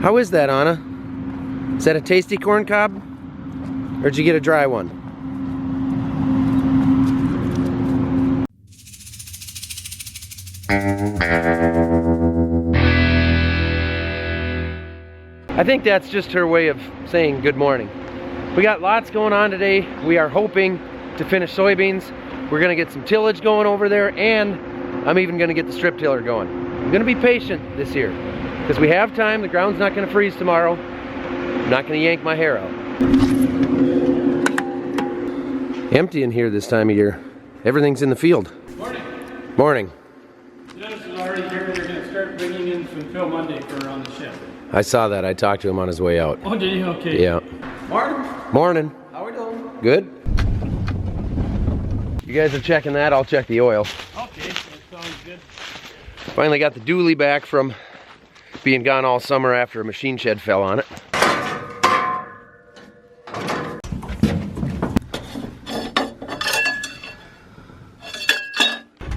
How is that, Anna? Is that a tasty corn cob? Or did you get a dry one? I think that's just her way of saying good morning. We got lots going on today. We are hoping to finish soybeans. We're gonna get some tillage going over there, and I'm even gonna get the strip tiller going. I'm gonna be patient this year because we have time. The ground's not gonna freeze tomorrow. I'm not gonna yank my hair out. Empty in here this time of year. Everything's in the field. Morning. Morning. Dennis is already here. They're going to start bringing in some fill Monday for on the ship. I saw that. I talked to him on his way out. Oh, did you? Okay. Yeah. Morning. Morning. How we doing? Good. You guys are checking that. I'll check the oil. Okay, that sounds good. Finally got the dually back from being gone all summer after a machine shed fell on it.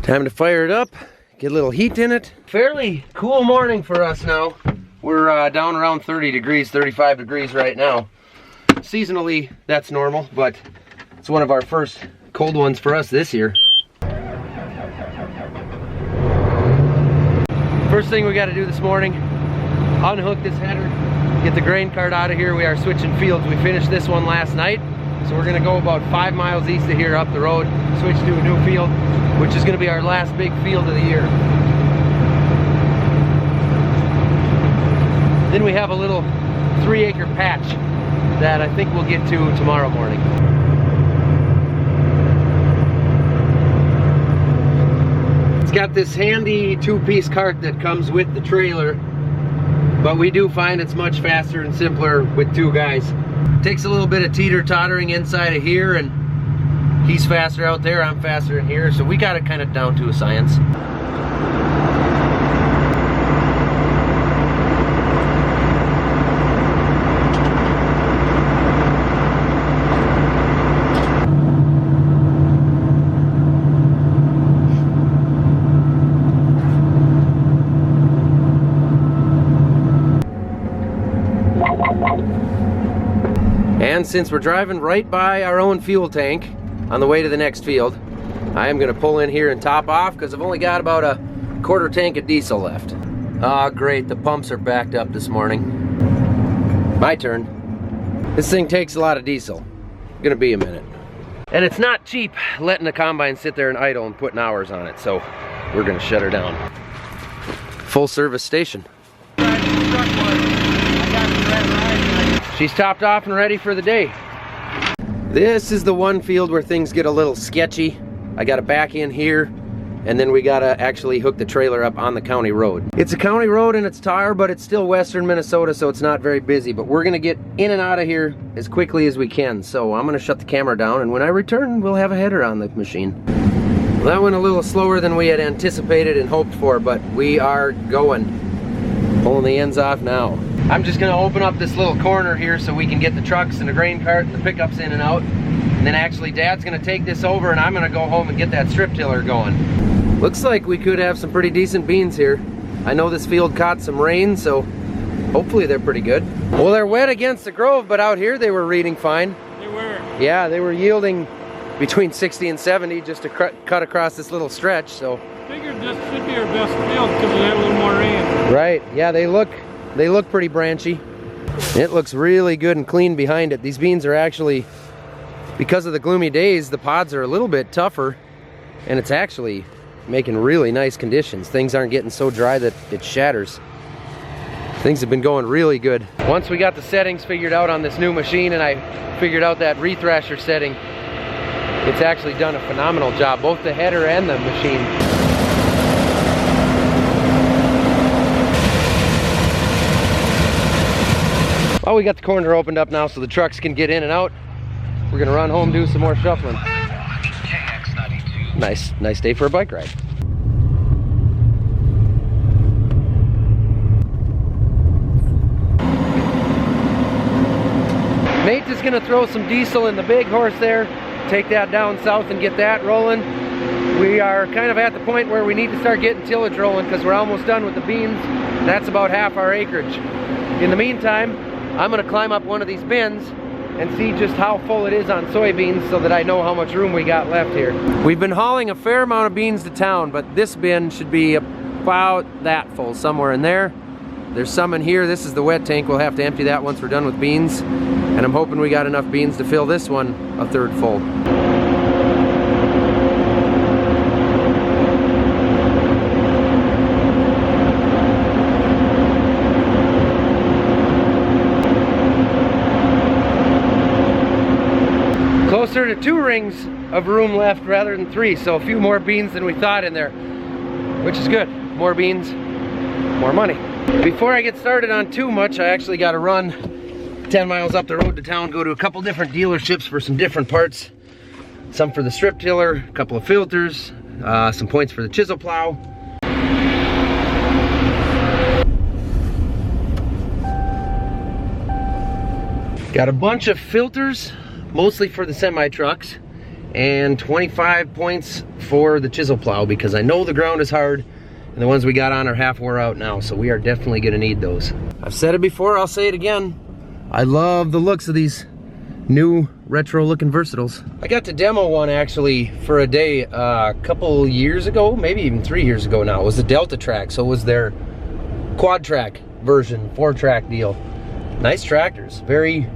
Time to fire it up, get a little heat in it. Fairly cool morning for us now. We're down around 30 degrees, 35 degrees right now. Seasonally, that's normal, but it's one of our first cold ones for us this year. First thing we got to do this morning, unhook this header, get the grain cart out of here. We are switching fields. We finished this one last night, so we're going to go about 5 miles east of here up the road, switch to a new field, which is going to be our last big field of the year. Then we have a little 3-acre patch that I think we'll get to tomorrow morning. It's got this handy 2-piece cart that comes with the trailer, but we do find it's much faster and simpler with 2 guys. Takes a little bit of teeter-tottering inside of here, and he's faster out there, I'm faster in here, so we got it kind of down to a science. And since we're driving right by our own fuel tank on the way to the next field, I am going to pull in here and top off because I've only got about a quarter tank of diesel left. Ah, great, the pumps are backed up this morning. My turn. This thing takes a lot of diesel. Gonna be a minute. And it's not cheap letting the combine sit there and idle and putting hours on it, so we're gonna shut her down. Full service station. She's topped off and ready for the day. This is the one field where things get a little sketchy. I gotta back in here, and then we gotta actually hook the trailer up on the county road. It's a county road and it's tar, but it's still western Minnesota, so it's not very busy. But we're gonna get in and out of here as quickly as we can. So I'm gonna shut the camera down, and when I return, we'll have a header on the machine. Well, that went a little slower than we had anticipated and hoped for, but we are going. Pulling the ends off now. I'm just gonna open up this little corner here so we can get the trucks and the grain cart and the pickups in and out. And then actually Dad's gonna take this over and I'm gonna go home and get that strip tiller going. Looks like we could have some pretty decent beans here. I know this field caught some rain, so hopefully they're pretty good. Well, they're wet against the grove, but out here they were reading fine. They were. Yeah, they were yielding between 60 and 70 just to cut across this little stretch, so. Figured this should be our best field because we have a little more rain. Right, yeah, they look pretty branchy. It looks really good and clean behind it. These beans are actually, because of the gloomy days, the pods are a little bit tougher, and it's actually making really nice conditions. Things aren't getting so dry that it shatters. Things have been going really good. Once we got the settings figured out on this new machine and I figured out that rethrasher setting, it's actually done a phenomenal job, both the header and the machine. Well, we got the corner opened up now so the trucks can get in and out. We're gonna run home, do some more shuffling. Nice day for a bike ride. Nate is gonna throw some diesel in the big horse there, take that down south and get that rolling. We are kind of at the point where we need to start getting tillage rolling because we're almost done with the beans. That's about half our acreage. In the meantime, I'm gonna climb up one of these bins and see just how full it is on soybeans so that I know how much room we got left here. We've been hauling a fair amount of beans to town, but this bin should be about that full, somewhere in there. There's some in here. This is the wet tank. We'll have to empty that once we're done with beans. And I'm hoping we got enough beans to fill this one a third full. Closer to 2 rings of room left rather than 3, so a few more beans than we thought in there, which is good. More beans, more money. Before I get started on too much, I actually got to run 10 miles up the road to town, go to a couple different dealerships for some different parts. Some for the strip tiller, a couple of filters, some points for the chisel plow. Got a bunch of filters, mostly for the semi trucks, and 25 points for the chisel plow because I know the ground is hard and the ones we got on are half wore out now, so we are definitely gonna need those. I've said it before, I'll say it again. I love the looks of these new retro looking versatiles. I got to demo one actually for a day a couple years ago, maybe even 3 years ago now. It was the Delta Track, so it was their quad track version, 4-track deal. Nice tractors, very,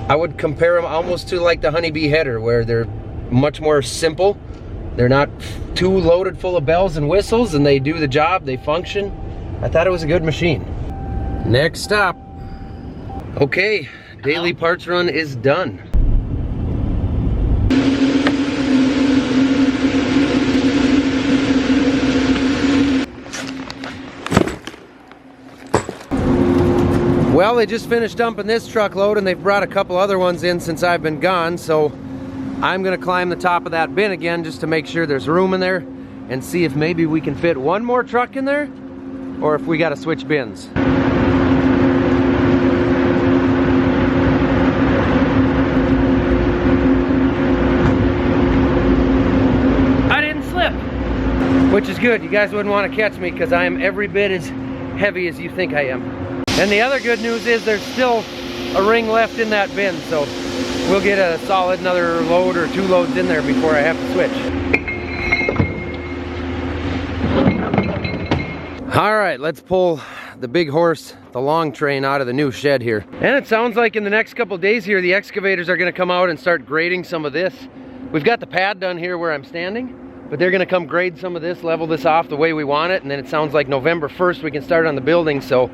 I would compare them almost to like the Honeybee header, where they're much more simple. They're not too loaded full of bells and whistles, and they do the job, they function. I thought it was a good machine. Next stop. Okay, daily parts run is done. Well, they just finished dumping this truckload and they've brought a couple other ones in since I've been gone, so I'm gonna climb the top of that bin again just to make sure there's room in there and see if maybe we can fit one more truck in there or if we gotta switch bins. I didn't slip, which is good. You guys wouldn't want to catch me because I am every bit as heavy as you think I am. And the other good news is there's still a ring left in that bin, so we'll get a solid another load or 2 loads in there before I have to switch. All right, let's pull the big horse, the long train, out of the new shed here. And it sounds like in the next couple days here, the excavators are gonna come out and start grading some of this. We've got the pad done here where I'm standing, but they're gonna come grade some of this, level this off the way we want it, and then it sounds like November 1st we can start on the building, so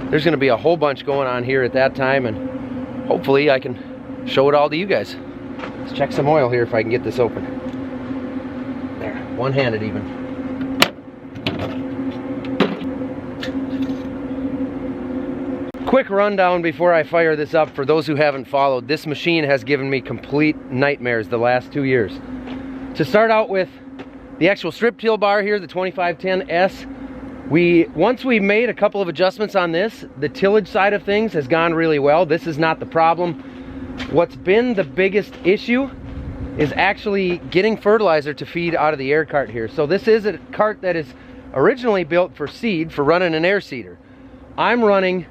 there's gonna be a whole bunch going on here at that time, and hopefully I can show it all to you guys. Let's check some oil here if I can get this open. There, one-handed even. Quick rundown before I fire this up for those who haven't followed. This machine has given me complete nightmares the last 2 years. To start out with, the actual strip till bar here, the 2510S, once we made a couple of adjustments on this, the tillage side of things has gone really well. This is not the problem. What's been the biggest issue is actually getting fertilizer to feed out of the air cart here. So this is a cart that is originally built for seed, for running an air seeder. I'm running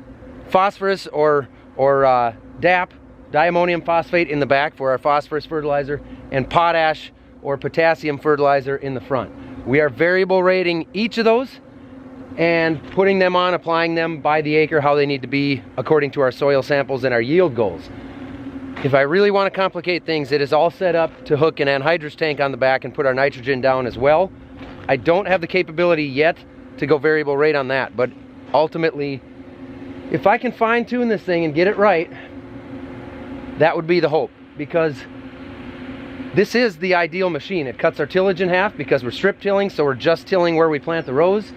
phosphorus or DAP, diammonium phosphate, in the back for our phosphorus fertilizer, and potash or potassium fertilizer in the front. We are variable rating each of those and putting them on, applying them by the acre how they need to be according to our soil samples and our yield goals. If I really want to complicate things, it is all set up to hook an anhydrous tank on the back and put our nitrogen down as well. I don't have the capability yet to go variable rate on that, but ultimately, if I can fine tune this thing and get it right, that would be the hope, because this is the ideal machine. It cuts our tillage in half because we're strip tilling, so we're just tilling where we plant the rows.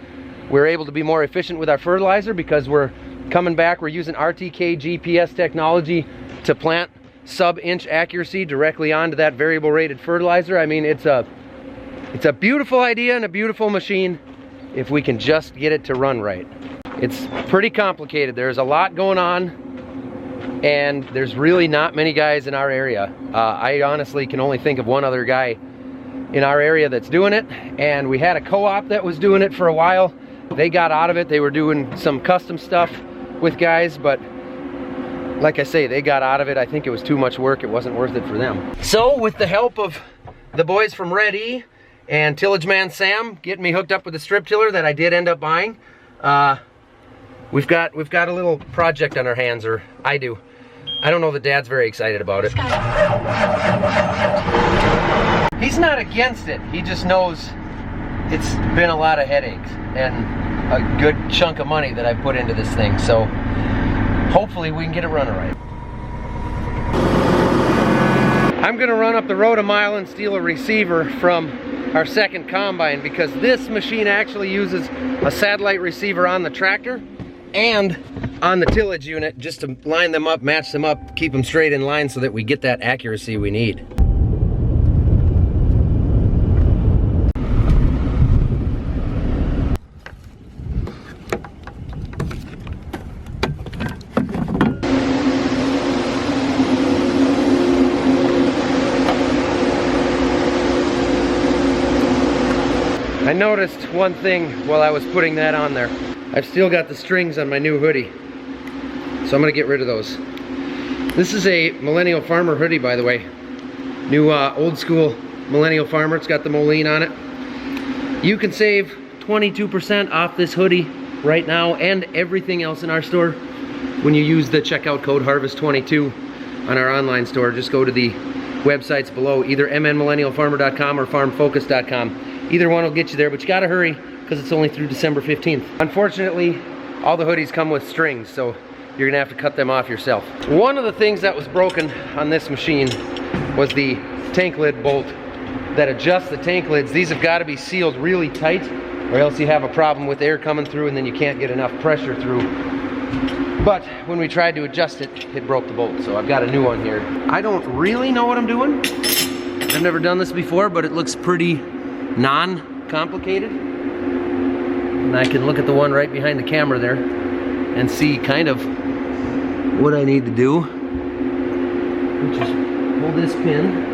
We're able to be more efficient with our fertilizer because we're coming back, we're using RTK GPS technology to plant sub-inch accuracy directly onto that variable rated fertilizer. I mean, it's a beautiful idea and a beautiful machine if we can just get it to run right. It's pretty complicated. There's a lot going on, and there's really not many guys in our area. I honestly can only think of one other guy in our area that's doing it, and we had a co-op that was doing it for a while. They got out of it. They were doing some custom stuff with guys, but like I say, they got out of it. I think it was too much work. It wasn't worth it for them. So with the help of the boys from Red E and Tillage Man Sam getting me hooked up with a strip tiller that I did end up buying, we've got a little project on our hands, or I do. I don't know that Dad's very excited about it. He's not against it. He just knows it's been a lot of headaches and a good chunk of money that I've put into this thing. So hopefully we can get it running right. I'm gonna run up the road a mile and steal a receiver from our second combine, because this machine actually uses a satellite receiver on the tractor and on the tillage unit, just to line them up, match them up, keep them straight in line so that we get that accuracy we need. I noticed one thing while I was putting that on there. I've still got the strings on my new hoodie, so I'm gonna get rid of those. This is a Millennial Farmer hoodie, by the way. New old school Millennial Farmer. It's got the Moline on it. You can save 22% off this hoodie right now and everything else in our store when you use the checkout code HARVEST22 on our online store. Just go to the websites below, either mnmillennialfarmer.com or farmfocus.com. Either one will get you there, but you gotta hurry because it's only through December 15th. Unfortunately, all the hoodies come with strings, so you're gonna have to cut them off yourself. One of the things that was broken on this machine was the tank lid bolt that adjusts the tank lids. These have gotta be sealed really tight, or else you have a problem with air coming through and then you can't get enough pressure through. But when we tried to adjust it, it broke the bolt, so I've got a new one here. I don't really know what I'm doing. I've never done this before, but it looks pretty non-complicated. And I can look at the one right behind the camera there and see kind of what I need to do. Just hold this pin.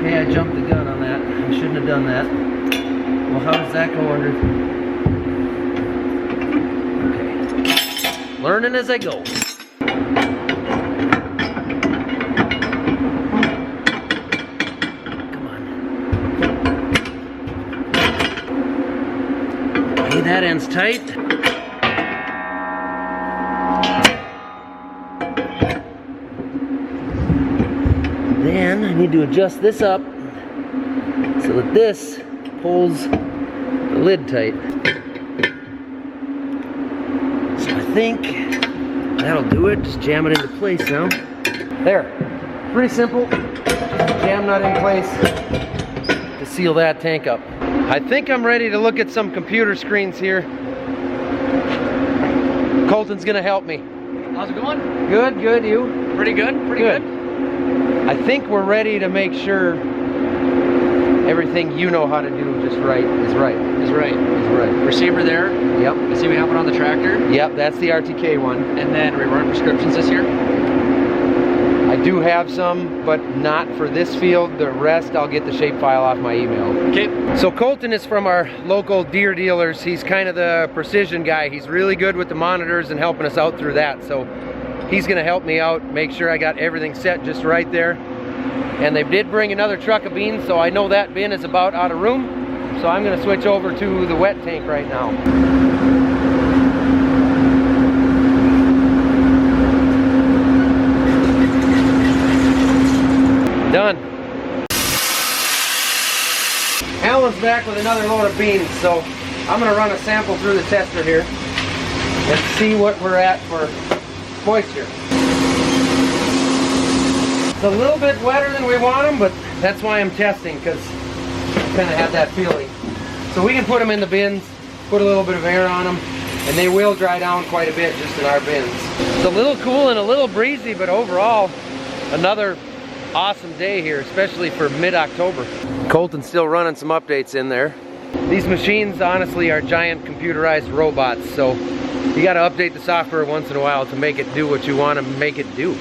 Okay, I jumped the gun on that. I shouldn't have done that. Well, how does that go under? Okay. Learning as I go. That end's tight. Then I need to adjust this up so that this pulls the lid tight. So I think that'll do it. Just jam it into place now. There. Pretty simple. Just jam nut in place to seal that tank up. I think I'm ready to look at some computer screens here. Colton's gonna help me. How's it going? Good, good, you? Pretty good, pretty good. I think we're ready to make sure everything you know how to do just right is right. Is right. Is right. Receiver there. Yep. I see we have it on the tractor. Yep, that's the RTK one. And then we run prescriptions this year. I do have some, but not for this field. The rest, I'll get the shapefile off my email. Okay. So Colton is from our local deer dealers. He's kind of the precision guy. He's really good with the monitors and helping us out through that. So he's gonna help me out, make sure I got everything set just right there. And they did bring another truck of beans, so I know that bin is about out of room. So I'm gonna switch over to the wet tank right now. Done. Alan's back with another load of beans, so I'm gonna run a sample through the tester here and see what we're at for moisture. It's a little bit wetter than we want them, but that's why I'm testing, because I kind of have that feeling. So we can put them in the bins, put a little bit of air on them, and they will dry down quite a bit just in our bins. It's a little cool and a little breezy, but overall, another awesome day here, especially for mid-October. Colton's still running some updates in there. These machines honestly are giant computerized robots, so you got to update the software once in a while to make it do what you want to make it do.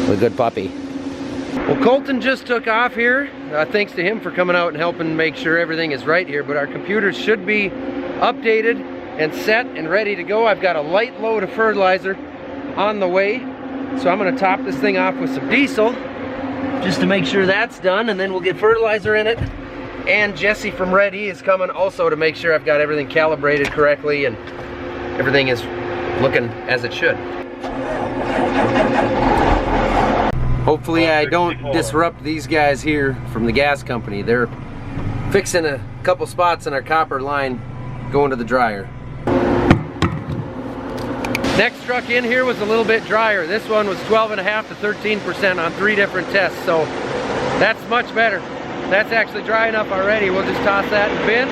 A good puppy. Well, Colton just took off here. Thanks to him for coming out and helping make sure everything is right here, but our computers should be updated and set and ready to go. I've got a light load of fertilizer on the way. So I'm gonna top this thing off with some diesel just to make sure that's done, and then we'll get fertilizer in it. And Jesse from Red E is coming also to make sure I've got everything calibrated correctly and everything is looking as it should. Hopefully I don't disrupt these guys here from the gas company. They're fixing a couple spots in our copper line going to the dryer. Next truck in here was a little bit drier. This one was 12.5 to 13% on 3 different tests, so that's much better. That's actually dry enough already. We'll just toss that in the bin.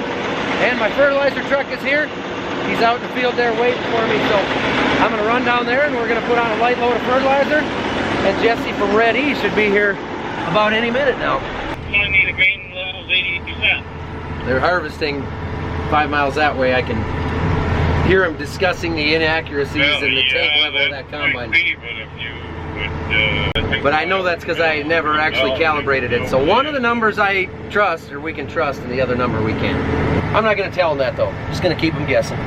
And my fertilizer truck is here. He's out in the field there waiting for me, so I'm gonna run down there and we're gonna put on a light load of fertilizer. And Jesse from Red E should be here about any minute now. You only need a grain level of 82%. They're harvesting 5 miles that way. I can hear them discussing the inaccuracies in the tank level of that combine. But I know that's because I never actually calibrated it. So one of the numbers I trust, or we can trust, and the other number we can't. I'm not going to tell them that though. I'm just going to keep them guessing.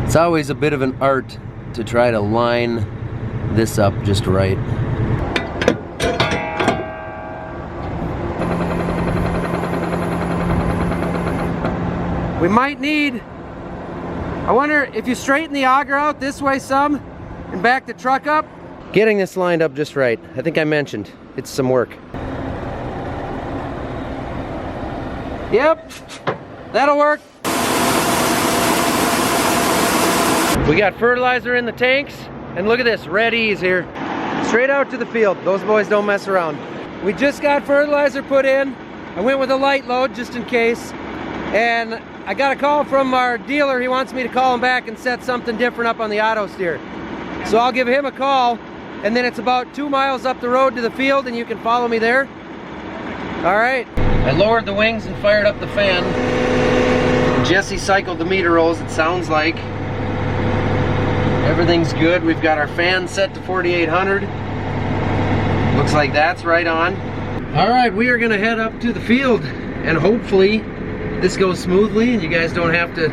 It's always a bit of an art to try to line this up just right. We might need, I wonder if you straighten the auger out this way some and back the truck up. Getting this lined up just right. I think I mentioned it's some work. Yep, that'll work. We got fertilizer in the tanks, and look at this, Red E's here. Straight out to the field. Those boys don't mess around. We just got fertilizer put in. I went with a light load just in case. And I got a call from our dealer. He wants me to call him back and set something different up on the auto steer. So I'll give him a call, and then it's about 2 miles up the road to the field, and you can follow me there. All right. I lowered the wings and fired up the fan. Jesse cycled the meter rolls, it sounds like. Everything's good. We've got our fan set to 4,800. Looks like that's right on. All right, we are gonna head up to the field, and hopefully this goes smoothly and you guys don't have to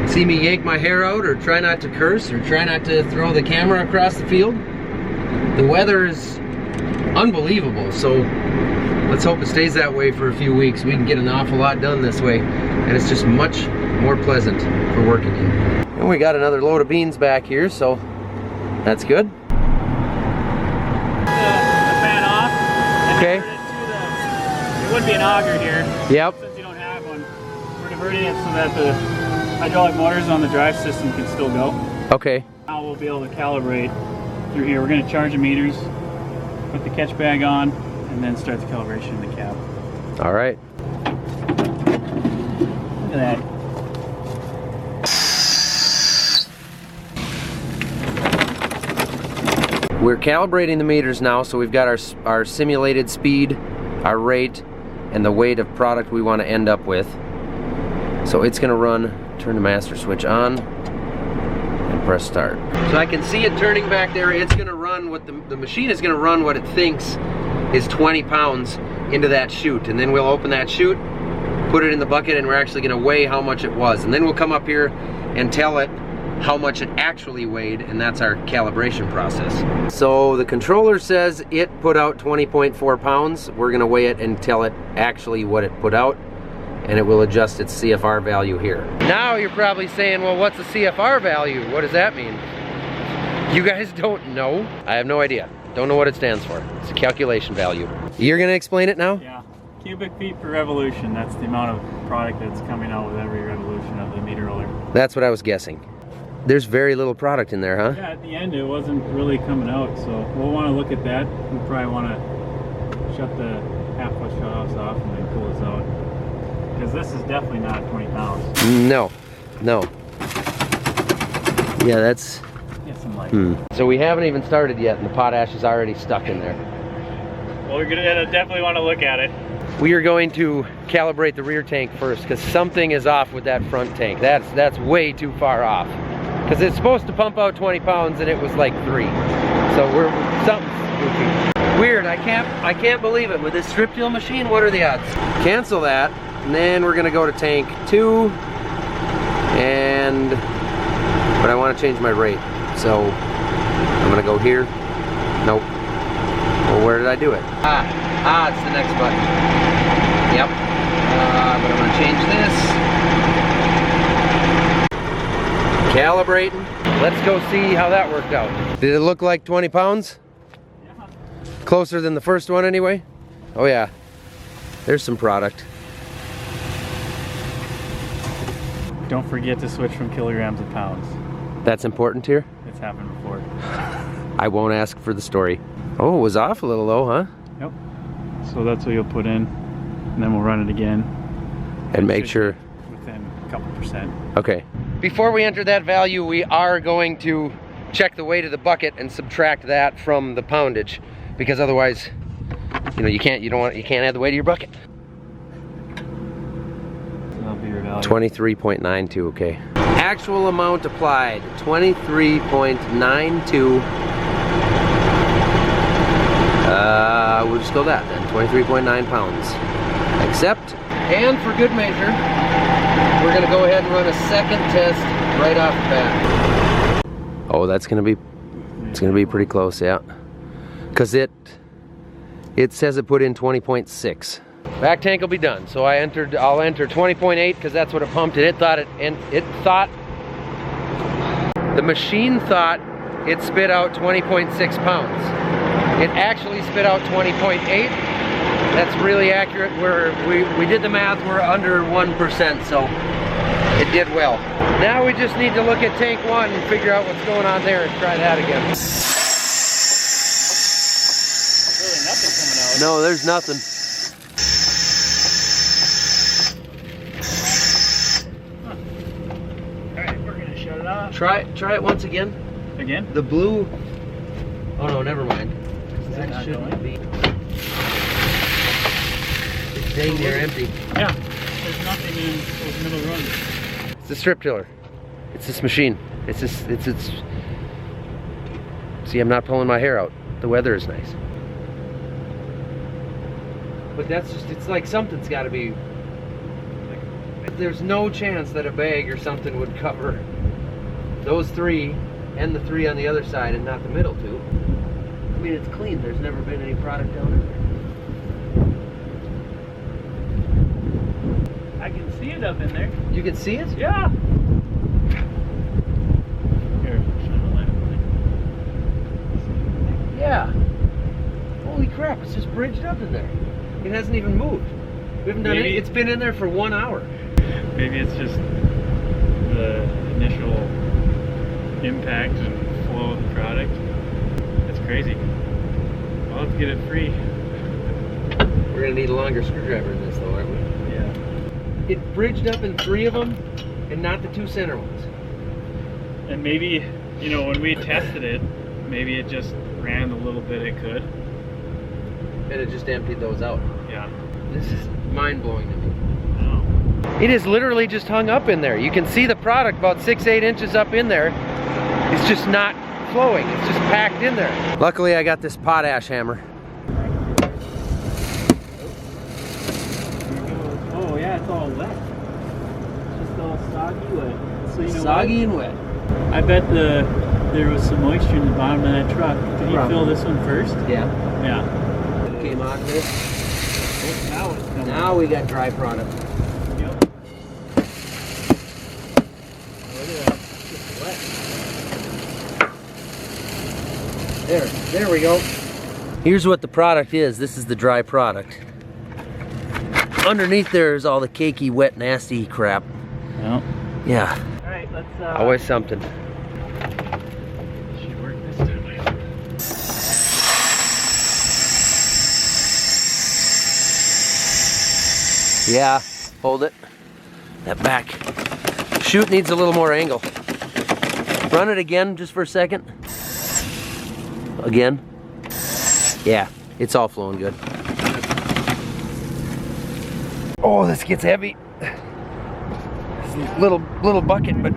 see me yank my hair out or try not to curse or try not to throw the camera across the field. The weather is unbelievable, so let's hope it stays that way for a few weeks. We can get an awful lot done this way, and it's just much more pleasant for working in. And we got another load of beans back here, so that's good. The fan off. And Okay. It would be an auger here. Yep. Since you don't have one, we're diverting it so that the hydraulic motors on the drive system can still go. Okay. Now we'll be able to calibrate through here. We're going to charge the meters, put the catch bag on, and then start the calibration in the cab. All right. Look at that. We're calibrating the meters now, so we've got our simulated speed, our rate, and the weight of product we want to end up with. So it's going to run, turn the master switch on, and press start. So I can see it turning back there. It's going to run what the machine is going to run what it thinks is 20 pounds into that chute, and then we'll open that chute, put it in the bucket, and we're actually going to weigh how much it was, and then we'll come up here and tell it how much it actually weighed, and that's our calibration process. So the controller says it put out 20.4 pounds. We're going to weigh it and tell it actually what it put out, and it will adjust its CFR value here. Now you're probably saying, well, what's a CFR value? What does that mean? You guys don't know? I have no idea. Don't know what it stands for. It's a calculation value. You're going to explain it now? Yeah. Cubic feet per revolution. That's the amount of product that's coming out with every revolution of the meter roller. That's what I was guessing. There's very little product in there, huh? Yeah, at the end it wasn't really coming out, so we'll want to look at that. We'll probably want to shut the half-foot shutoffs off and then pull this out. Because this is definitely not 20 pounds. No, no. Yeah, that's... Get some light. So we haven't even started yet, and the potash is already stuck in there. Well, we're going to definitely want to look at it. We are going to calibrate the rear tank first, because something is off with that front tank. That's way too far off. Because it's supposed to pump out 20 pounds and it was like 3. So something's spooky. Weird, I can't believe it. With this strip till machine, what are the odds? Cancel that. and then we're gonna go to tank 2, but I want to change my rate, so I'm gonna go here. Nope. Well, where did I do it? It's the next button. Yep. But I'm gonna change this. Calibrating. Let's go see how that worked out. Did it look like 20 pounds? Yeah. Closer than the first one anyway? Oh yeah. There's some product. Don't forget to switch from kilograms to pounds. That's important here? It's happened before. I won't ask for the story. Oh, it was off a little low, huh? Yep. So that's what you'll put in, and then we'll run it again. And make sure. Within a couple percent. Okay. Before we enter that value, we are going to check the weight of the bucket and subtract that from the poundage, because otherwise, you know, you can't add the weight of your bucket. That'll be your value. 23.92, okay. Actual amount applied, 23.92. We'll just go that then, 23.9 pounds. Accept, and for good measure, we're gonna go ahead and run a second test right off the bat. Oh, it's gonna be pretty close, yeah. Cause it says it put in 20.6. Back tank will be done. So I'll enter 20.8 because that's what it pumped, and the machine thought it spit out 20.6 pounds. It actually spit out 20.8. That's really accurate. We did the math, we're under 1%, so it did well. Now we just need to look at tank 1 and figure out what's going on there and try that again. Really nothing coming out. No, there's nothing. Alright, we're gonna shut it off. Try it once again. Again? The blue. Oh no, never mind. that That shouldn't shouldn't be. It's dang near empty. Yeah, there's nothing in those middle runs. It's the strip tiller. It's this machine. It's. See, I'm not pulling my hair out. The weather is nice. But that's just, it's like something's got to be. There's no chance that a bag or something would cover those 3 and the 3 on the other side and not the middle 2. I mean, it's clean. There's never been any product down in there. I can see it up in there. You can see it? Yeah. Here, shine the light on Yeah. Holy crap, it's just bridged up in there. It hasn't even moved. We haven't done Maybe. any. It's been in there for 1 hour. it. Maybe it's just the initial impact and flow of the product. That's crazy. Well, let's get it free. We're gonna need a longer screwdriver in this though, aren't we? Yeah. It bridged up in 3 of them and not the 2 center ones. And maybe, you know, when we tested it, maybe it just ran the little bit it could. And it just emptied those out. Yeah. This is mind-blowing to me. Oh. It is literally just hung up in there. You can see the product about 6-8 inches up in there. It's just not flowing. It's just packed in there. Luckily, I got this potash hammer. Oh yeah, it's all wet. It's just all soggy wet. So you know Soggy and wet. what? I bet there was some moisture in the bottom of that truck. Did you Probably. fill this one first? Yeah. Yeah. It came out of this. Now it's coming. Now we got dry product. Yep. Look at that. It's wet. There we go. Here's what the product is. This is the dry product. Underneath there is all the cakey, wet, nasty crap. Well. Yeah, All right, let's. always something. Should work this time. Yeah, hold it. That back chute needs a little more angle. Run it again just for a second. Again. Yeah, it's all flowing good. Oh, this gets heavy. It's a little bucket, but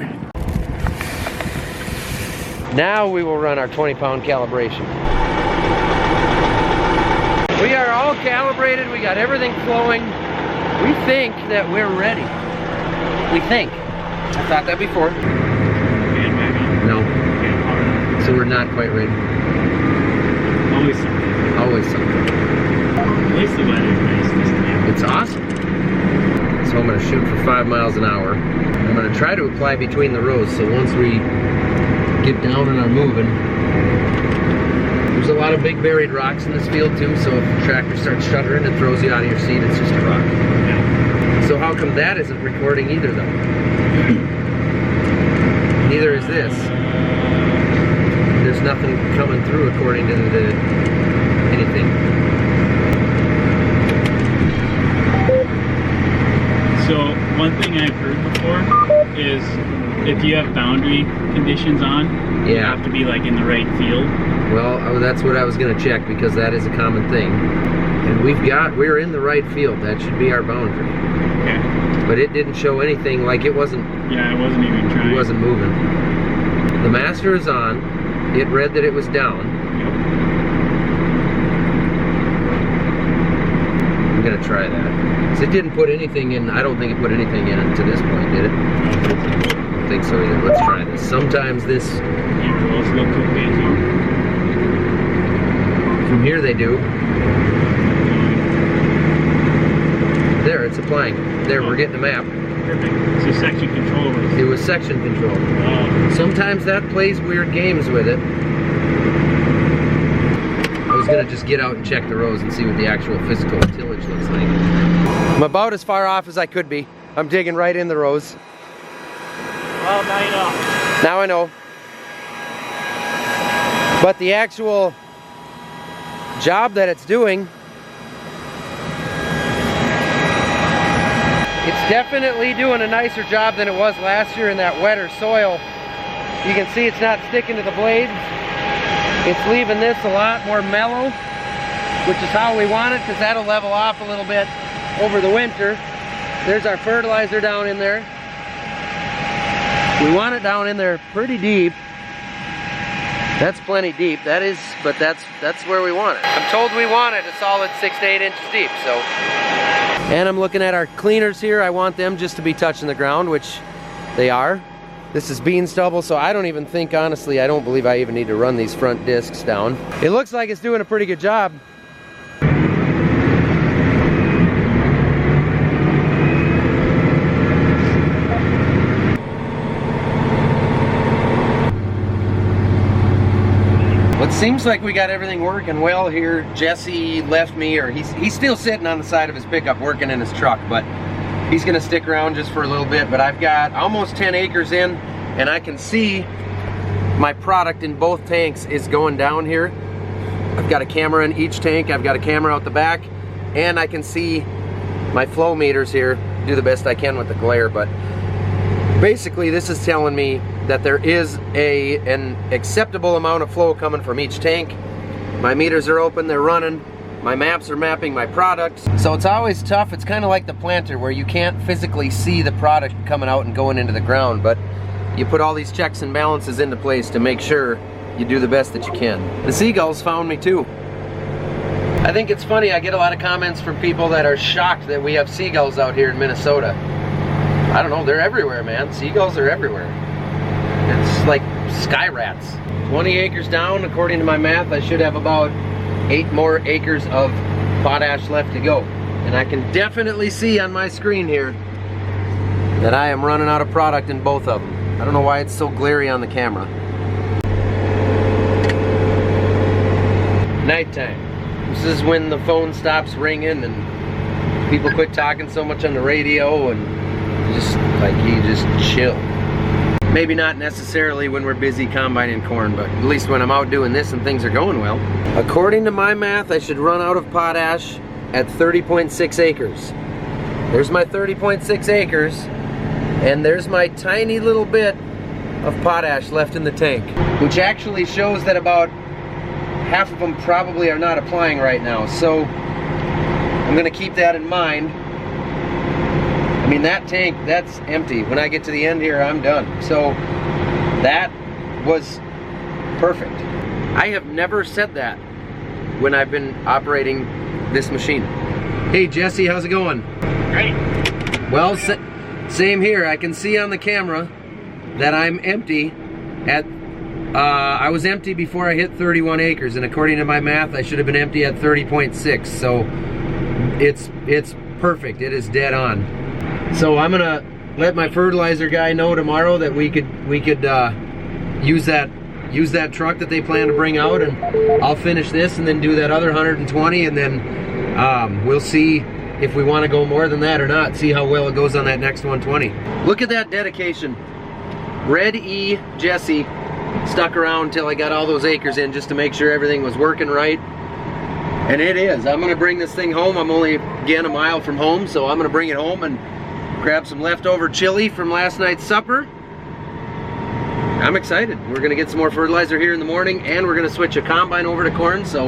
now we will run our 20-pound calibration. We are all calibrated. We got everything flowing. We think that we're ready. We think. I thought that before. No. So we're not quite ready. Always something. Always something. At least the weather's nice this time. It's awesome. So I'm going to shoot for 5 miles an hour. I'm going to try to apply between the rows, so once we get down and are moving. There's a lot of big buried rocks in this field too, so if the tractor starts shuddering and throws you out of your seat, it's just a rock. Yeah. So how come that isn't recording either though? Neither is this. There's nothing coming through according to anything. So one thing I've heard before is if you have boundary conditions on, you Yeah. have to be like in the right field. Well, that's what I was going to check because that is a common thing. And we're in the right field. That should be our boundary. Okay. But it didn't show anything, like it wasn't Yeah, I wasn't even trying. It wasn't moving. The master is on. It read that it was down. Yep. I'm gonna try that. 'Cause it didn't put anything in. I don't think it put anything in to this point, did it? I don't think so either. Let's try this. Sometimes this. Yeah, let's go to page here. From here they do. There, it's applying. There, we're getting the map. Perfect. So section control was. It was section control. Oh. Sometimes that plays weird games with it. I was gonna just get out and check the rows and see what the actual physical tillage looks like. I'm about as far off as I could be. I'm digging right in the rows. Well, now you know. Now I know. But the actual job that it's doing, it's definitely doing a nicer job than it was last year in that wetter soil. You can see it's not sticking to the blades. It's leaving this a lot more mellow, which is how we want it, because that'll level off a little bit over the winter. There's our fertilizer down in there. We want it down in there pretty deep. That's plenty deep. That is, but that's where we want it. I'm told we want it a solid 6 to 8 inches deep, so. And I'm looking at our cleaners here. I want them just to be touching the ground, which they are. This is bean stubble, so I don't even think, honestly, I don't believe I even need to run these front discs down. It looks like it's doing a pretty good job. Well, it seems like we got everything working well here. Jesse left me, or he's still sitting on the side of his pickup working in his truck, but he's gonna stick around just for a little bit. But I've got almost 10 acres in, and I can see my product in both tanks is going down here. I've got a camera in each tank. I've got a camera out the back, and I can see my flow meters here. Do the best I can with the glare, but basically this is telling me that there is an acceptable amount of flow coming from each tank. My meters are open, they're running. My maps are mapping my products. So it's always tough. It's kind of like the planter where you can't physically see the product coming out and going into the ground, but you put all these checks and balances into place to make sure you do the best that you can. The seagulls found me too. I think it's funny, I get a lot of comments from people that are shocked that we have seagulls out here in Minnesota. I don't know, they're everywhere, man. Seagulls are everywhere. It's like sky rats. 20 acres down, according to my math, I should have about 8 more acres of potash left to go. And I can definitely see on my screen here that I am running out of product in both of them. I don't know why it's so glary on the camera. Nighttime. This is when the phone stops ringing and people quit talking so much on the radio and you just chill. Maybe not necessarily when we're busy combining corn, but at least when I'm out doing this and things are going well. According to my math, I should run out of potash at 30.6 acres. There's my 30.6 acres, and there's my tiny little bit of potash left in the tank, which actually shows that about half of them probably are not applying right now. So I'm gonna keep that in mind. I mean, that tank, that's empty. When I get to the end here, I'm done. So that was perfect. I have never said that when I've been operating this machine. Hey Jesse, how's it going? Great. Well, same here. I can see on the camera that I'm empty at, I was empty before I hit 31 acres, and according to my math, I should have been empty at 30.6, so it's perfect. It is dead on. So I'm gonna let my fertilizer guy know tomorrow that we could use that truck that they plan to bring out, and I'll finish this and then do that other 120, and then we'll see if we want to go more than that or not, see how well it goes on that next 120. Look at that dedication. Red E Jesse stuck around until I got all those acres in just to make sure everything was working right. And it is. I'm gonna bring this thing home. I'm only, again, a mile from home, so I'm gonna bring it home and grab some leftover chili from last night's supper. I'm excited. We're gonna get some more fertilizer here in the morning, and we're gonna switch a combine over to corn, so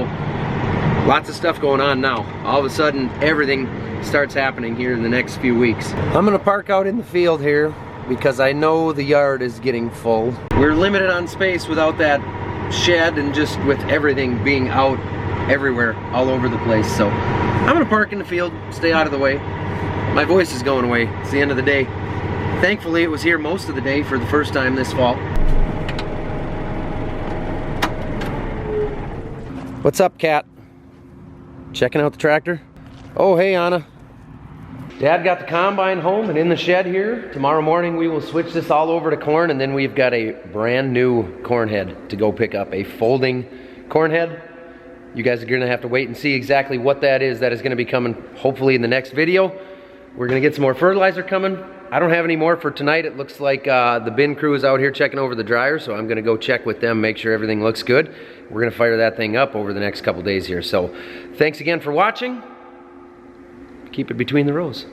lots of stuff going on now. All of a sudden, everything starts happening here in the next few weeks. I'm gonna park out in the field here because I know the yard is getting full. We're limited on space without that shed, and just with everything being out everywhere, all over the place. So I'm gonna park in the field, stay out of the way. My voice is going away. It's the end of the day. Thankfully, it was here most of the day for the first time this fall. What's up, Cat? Checking out the tractor? Oh, hey, Anna. Dad got the combine home and in the shed here. Tomorrow morning we will switch this all over to corn, and then we've got a brand new corn head to go pick up, a folding corn head. You guys are gonna have to wait and see exactly what that is. That is gonna be coming hopefully in the next video. We're gonna get some more fertilizer coming. I don't have any more for tonight. It looks like the bin crew is out here checking over the dryer, so I'm gonna go check with them, make sure everything looks good. We're gonna fire that thing up over the next couple days here. So thanks again for watching. Keep it between the rows.